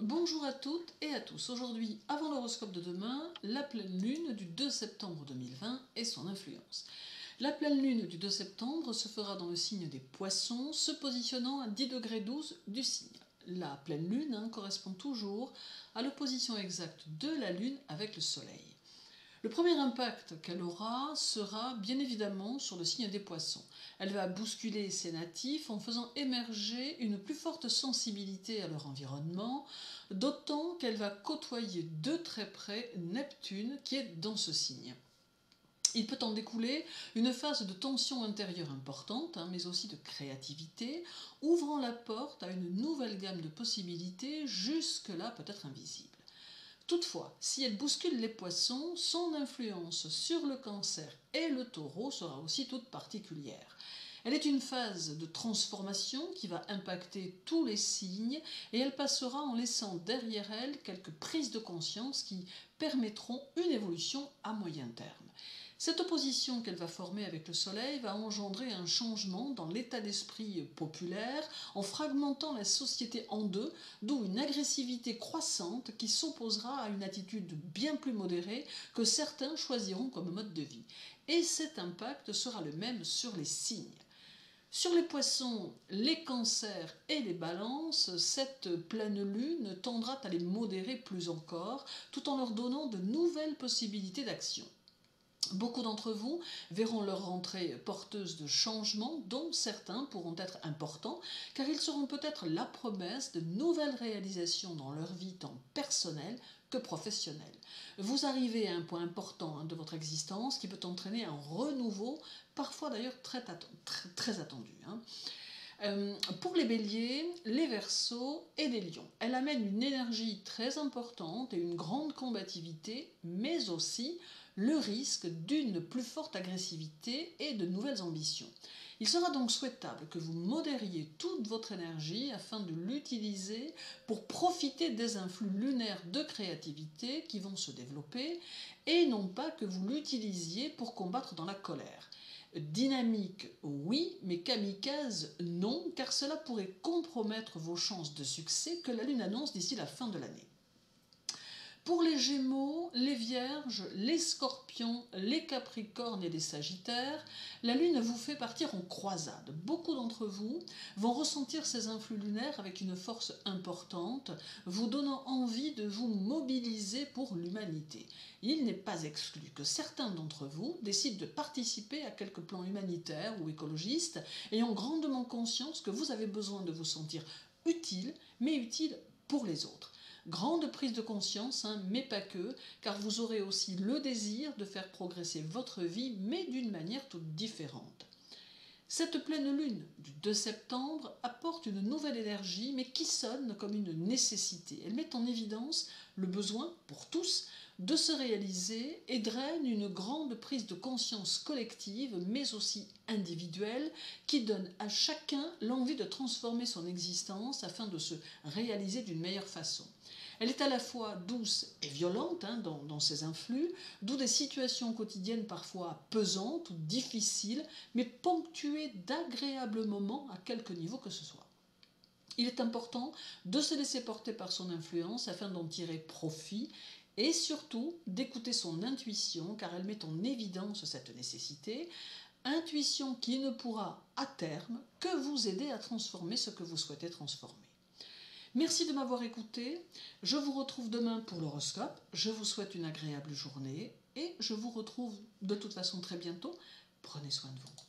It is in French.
Bonjour à toutes et à tous. Aujourd'hui, avant l'horoscope de demain, la pleine lune du 2 septembre 2020 et son influence. La pleine lune du 2 septembre se fera dans le signe des Poissons, se positionnant à 10 degrés 12 du signe. La pleine lune correspond toujours à l'opposition exacte de la lune avec le soleil. Le premier impact qu'elle aura sera bien évidemment sur le signe des Poissons. Elle va bousculer ses natifs en faisant émerger une plus forte sensibilité à leur environnement, d'autant qu'elle va côtoyer de très près Neptune qui est dans ce signe. Il peut en découler une phase de tension intérieure importante, mais aussi de créativité, ouvrant la porte à une nouvelle gamme de possibilités jusque-là peut-être invisibles. Toutefois, si elle bouscule les Poissons, son influence sur le Cancer et le Taureau sera aussi toute particulière. Elle est une phase de transformation qui va impacter tous les signes et elle passera en laissant derrière elle quelques prises de conscience qui permettront une évolution à moyen terme. Cette opposition qu'elle va former avec le Soleil va engendrer un changement dans l'état d'esprit populaire en fragmentant la société en deux, d'où une agressivité croissante qui s'opposera à une attitude bien plus modérée que certains choisiront comme mode de vie. Et cet impact sera le même sur les signes. Sur les Poissons, les Cancers et les Balances, cette pleine lune tendra à les modérer plus encore, tout en leur donnant de nouvelles possibilités d'action. Beaucoup d'entre vous verront leur rentrée porteuse de changements dont certains pourront être importants car ils seront peut-être la promesse de nouvelles réalisations dans leur vie tant personnelle que professionnelle. Vous arrivez à un point important de votre existence qui peut entraîner un renouveau, parfois d'ailleurs très attendu. Pour les Béliers, les Verseaux et les Lions, elle amène une énergie très importante et une grande combativité, mais aussi le risque d'une plus forte agressivité et de nouvelles ambitions. Il sera donc souhaitable que vous modériez toute votre énergie afin de l'utiliser pour profiter des influx lunaires de créativité qui vont se développer et non pas que vous l'utilisiez pour combattre dans la colère. Dynamique, oui, mais kamikaze, non, car cela pourrait compromettre vos chances de succès que la Lune annonce d'ici la fin de l'année. Pour les Gémeaux, les Vierges, les Scorpions, les Capricornes et les Sagittaires, la Lune vous fait partir en croisade. Beaucoup d'entre vous vont ressentir ces influx lunaires avec une force importante, vous donnant envie de vous mobiliser pour l'humanité. Il n'est pas exclu que certains d'entre vous décident de participer à quelque plan humanitaire ou écologiste, ayant grandement conscience que vous avez besoin de vous sentir utile, mais utile pour les autres. Grande prise de conscience, mais pas que, car vous aurez aussi le désir de faire progresser votre vie, mais d'une manière toute différente. Cette pleine lune du 2 septembre apporte une nouvelle énergie, mais qui sonne comme une nécessité. Elle met en évidence le besoin, pour tous, de se réaliser et draine une grande prise de conscience collective, mais aussi individuelle, qui donne à chacun l'envie de transformer son existence afin de se réaliser d'une meilleure façon. Elle est à la fois douce et violente dans ses influx, d'où des situations quotidiennes parfois pesantes ou difficiles, mais ponctuées d'agréables moments à quelque niveau que ce soit. Il est important de se laisser porter par son influence afin d'en tirer profit et surtout d'écouter son intuition car elle met en évidence cette nécessité, intuition qui ne pourra à terme que vous aider à transformer ce que vous souhaitez transformer. Merci de m'avoir écouté, je vous retrouve demain pour l'horoscope, je vous souhaite une agréable journée et je vous retrouve de toute façon très bientôt. Prenez soin de vous.